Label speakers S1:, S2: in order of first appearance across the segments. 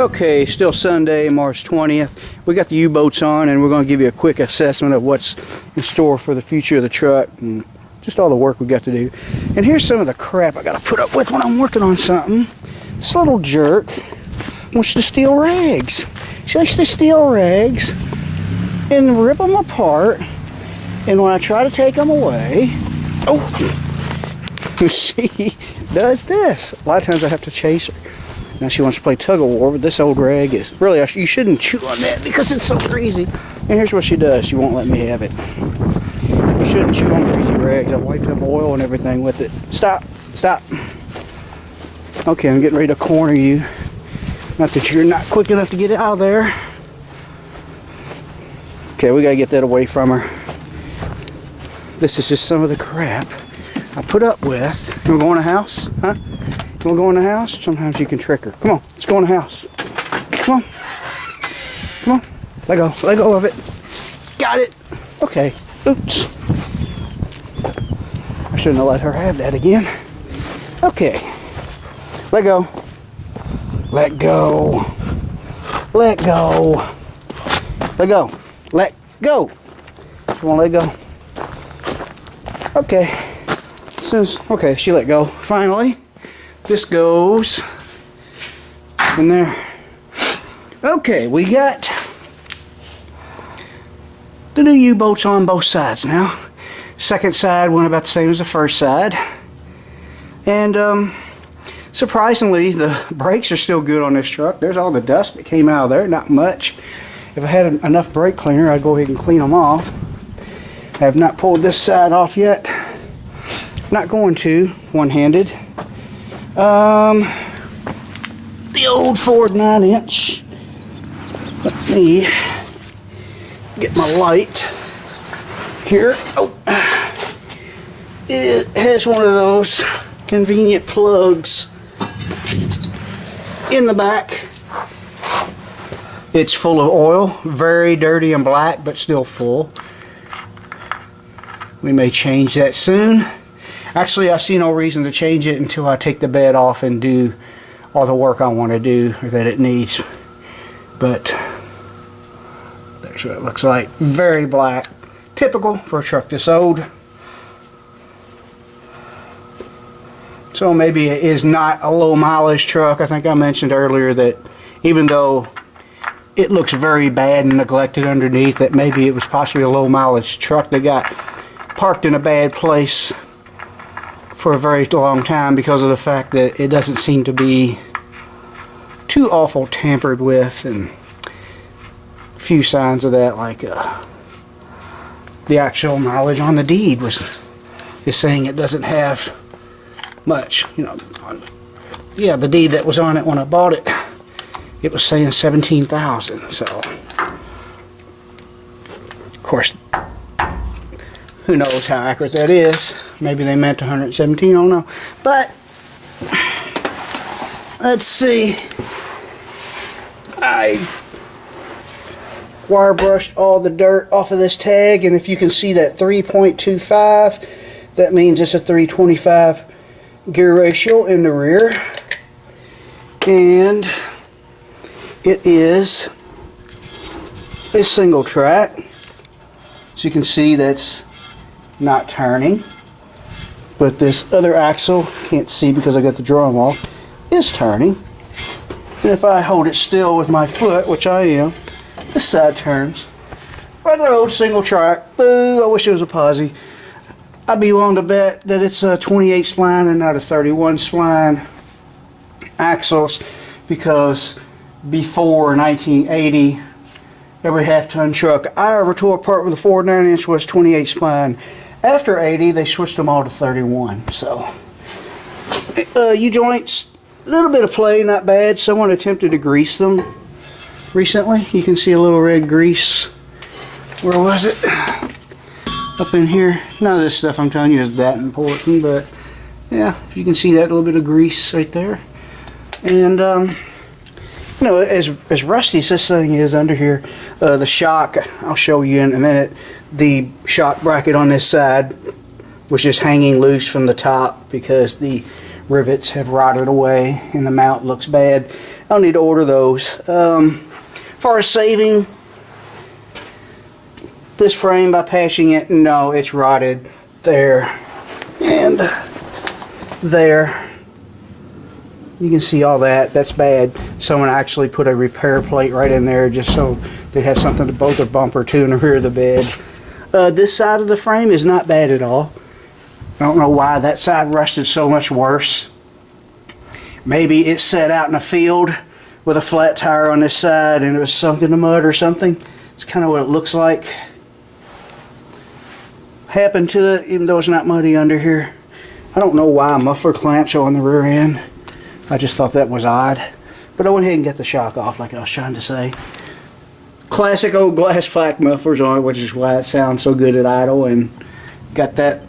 S1: Okay, still Sunday, March 20th. We got the U-boats on, and we're going to give you a quick assessment of what's in store for the future of the truck and just all the work we got to do. And here's some of the crap I got to put up with when I'm working on something. This little jerk wants to steal rags. She likes to steal rags and rip them apart. And when I try to take them away, she does this. A lot of times I have to chase her. Now she wants to play tug of war, but this old rag is really, you shouldn't chew on that because it's so greasy. And here's what she does. She won't let me have it. You shouldn't chew on greasy rags. I've wiped up oil and everything with it. Stop. Stop. Okay, I'm getting ready to corner you. Not that you're not quick enough to get out of there. Okay, we got to get that away from her. This is just some of the crap I put up with. You want to go in the house? Huh? You want to go in the house? Sometimes you can trick her. Come on, let's go in the house. Come on. Come on. Let go. Let go of it. Got it. Okay. Oops. I shouldn't have let her have that again. Okay. Let go. Let go. Let go. Let go. Let go. Just want to let go. Okay. Okay, she let go. Finally. This goes in there. Okay, we got the new U-boats on both sides now. Second side went about the same as the first side. And surprisingly, the brakes are still good on this truck. There's all the dust that came out of there, not much. If I had enough brake cleaner, I'd go ahead and clean them off. I have not pulled this side off yet. Not going to, one-handed. The old Ford 9-inch. Let me get my light here. Oh, it has one of those convenient plugs in the back. It's full of oil, very dirty and black, but still full. We may change that soon. Actually, I see no reason to change it until I take the bed off and do all the work I want to do or that it needs. But there's what it looks like. Very black. Typical for a truck this old. So maybe it is not a low mileage truck. I think I mentioned earlier that even though it looks very bad and neglected underneath, that maybe it was possibly a low mileage truck that got parked in a bad place for a very long time because of the fact that it doesn't seem to be too awful tampered with, and a few signs of that, like the actual mileage on the deed is saying it doesn't have much. You know, yeah, the deed that was on it when I bought it, it was saying 17,000. So of course, who knows how accurate that is. Maybe they meant 117, I don't know. But let's see. I wire brushed all the dirt off of this tag, and if you can see that 3.25, that means it's a 325 gear ratio in the rear. And it is a single track. So you can see that's not turning. But this other axle, can't see because I got the drum off, is turning. And if I hold it still with my foot, which I am, this side turns. Regular old single track. Boo, I wish it was a posi. I'd be willing to bet that it's a 28 spline and not a 31 spline axles, because before 1980, every half-ton truck I ever tore apart with a Ford 9-inch was 28 spline. After 80, they switched them all to 31. So, U-joints, a little bit of play, not bad. Someone attempted to grease them recently. You can see a little red grease. Where was it? Up in here. None of this stuff I'm telling you is that important, but yeah, you can see that little bit of grease right there. And you know, as rusty as this thing is under here, the shock, I'll show you in a minute, the shock bracket on this side was just hanging loose from the top because the rivets have rotted away and the mount looks bad. I'll need to order those. As far as saving this frame by patching it, no, it's rotted there and there. You can see all that. That's bad. Someone actually put a repair plate right in there just so they have something to bolt their bumper to in the rear of the bed. This side of the frame is not bad at all. I don't know why that side rusted so much worse. Maybe it sat out in a field with a flat tire on this side and it was sunk in the mud or something. It's kind of what it looks like. Happened to it, even though it's not muddy under here. I don't know why muffler clamps are on the rear end. I just thought that was odd. But I went ahead and got the shock off like I was trying to say. Classic old glass plaque mufflers on it, which is why it sounds so good at idle, and got that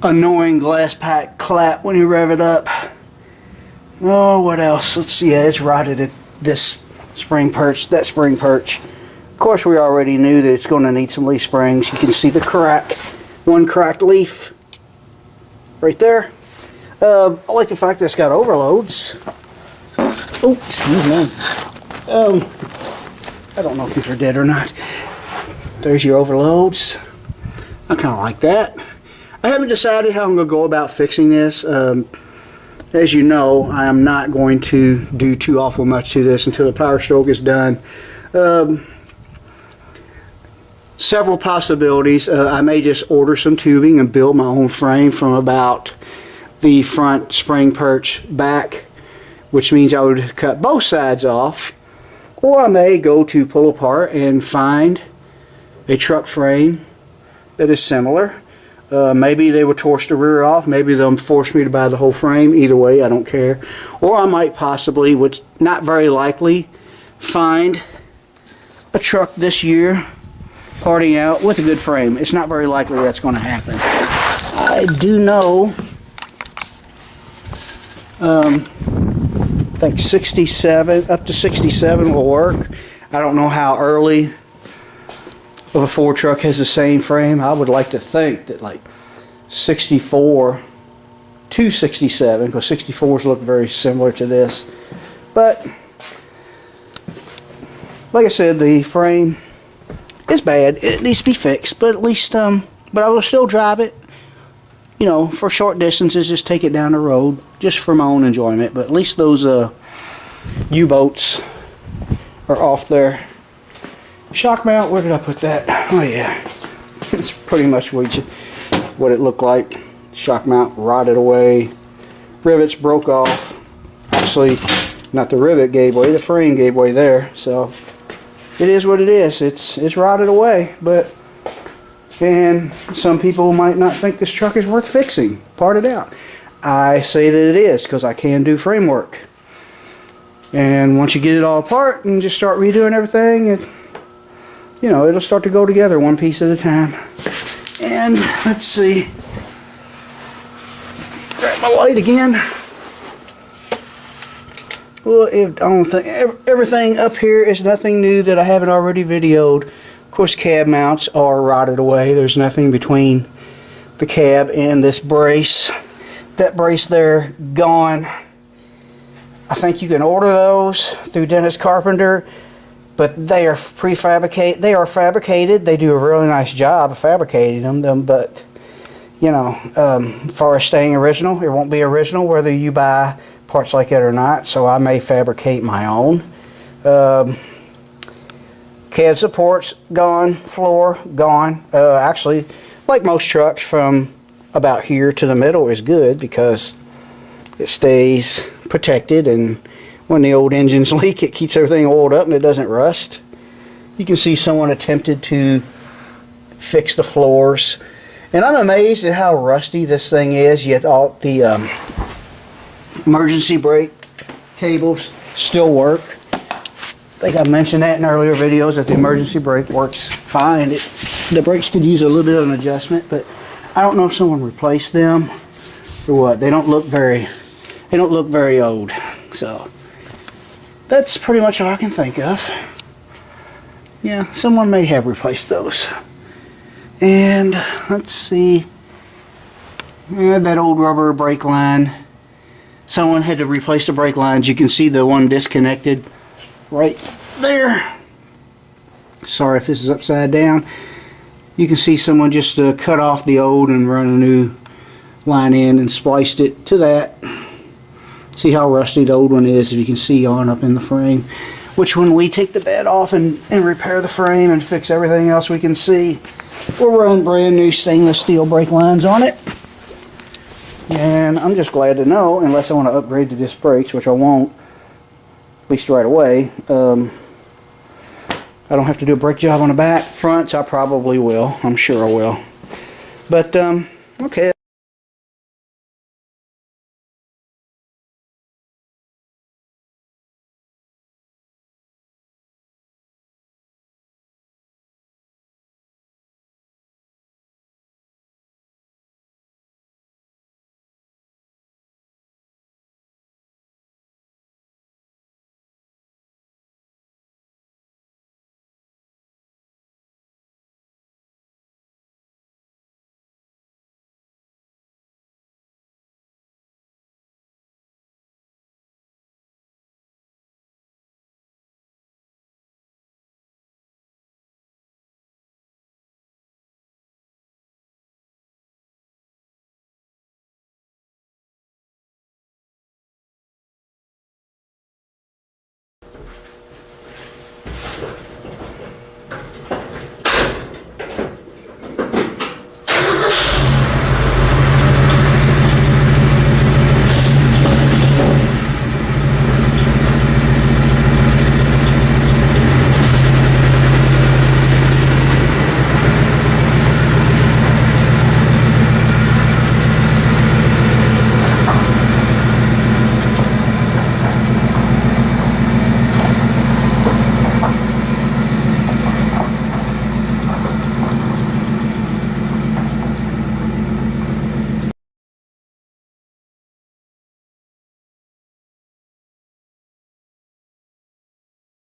S1: annoying glass pack clap when you rev it up. Oh, what else? Let's see. Yeah, it's rotted at this spring perch, that spring perch. Of course, we already knew that it's going to need some leaf springs. You can see the crack, one cracked leaf right there. I like the fact that it's got overloads. Oh, excuse me. I don't know if these are dead or not. There's your overloads. I kind of like that. I haven't decided how I'm going to go about fixing this. As you know, I am not going to do too awful much to this until the power stroke is done. Several possibilities. I may just order some tubing and build my own frame from about the front spring perch back, which means I would cut both sides off. Or I may go to pull apart and find a truck frame that is similar. Maybe they would torch the rear off. Maybe they'll force me to buy the whole frame. Either way, I don't care. Or I might possibly, which not very likely, find a truck this year parting out with a good frame. It's not very likely that's going to happen. I do know I think 67, up to 67 will work. I don't know how early of a Ford truck has the same frame. I would like to think that like 64 to 67, because 64s look very similar to this. But like I said, the frame is bad. It needs to be fixed, but at least but I will still drive it, you know, for short distances. Just take it down the road just for my own enjoyment. But at least those U-boats are off there. Shock mount, where did I put that? Oh yeah, it's pretty much what it looked like. Shock mount rotted away, rivets broke off. Actually, not the rivet gave way, the frame gave way there. So it is what it is. It's rotted away. But and some people might not think this truck is worth fixing, parted out. I say that it is, because I can do framework. And once you get it all apart and just start redoing everything, you know, it'll start to go together one piece at a time. And let's see, grab my light again. Well, I don't think everything up here is nothing new that I haven't already videoed. Of course, cab mounts are rotted away. There's nothing between the cab and this brace. That brace there, gone. I think you can order those through Dennis Carpenter, but they are prefabricated. They are fabricated. They do a really nice job of fabricating them, but you know, as far as staying original, it won't be original whether you buy parts like it or not. So I may fabricate my own. Cab supports gone, floor gone. Actually, like most trucks, from about here to the middle is good because it stays protected, and when the old engines leak, it keeps everything oiled up and it doesn't rust. You can see someone attempted to fix the floors, and I'm amazed at how rusty this thing is, yet all the emergency brake cables still work. I think I mentioned that in earlier videos, that the emergency brake works fine. The brakes could use a little bit of an adjustment, but I don't know if someone replaced them or what. They don't look very old. So that's pretty much all I can think of. Yeah, someone may have replaced those. And let's see. Yeah, that old rubber brake line. someone had to replace the brake lines. You can see the one disconnected right there. Sorry if this is upside down. You can see someone just cut off the old and run a new line in and spliced it to that. See how rusty the old one is, if you can see on up in the frame. Which when we take the bed off and repair the frame and fix everything else we can see, we'll run brand new stainless steel brake lines on it. And I'm just glad to know, unless I want to upgrade the disc brakes, which I won't, at least right away, I don't have to do a brake job on the back. Fronts I probably will. I'm sure I will. But, okay.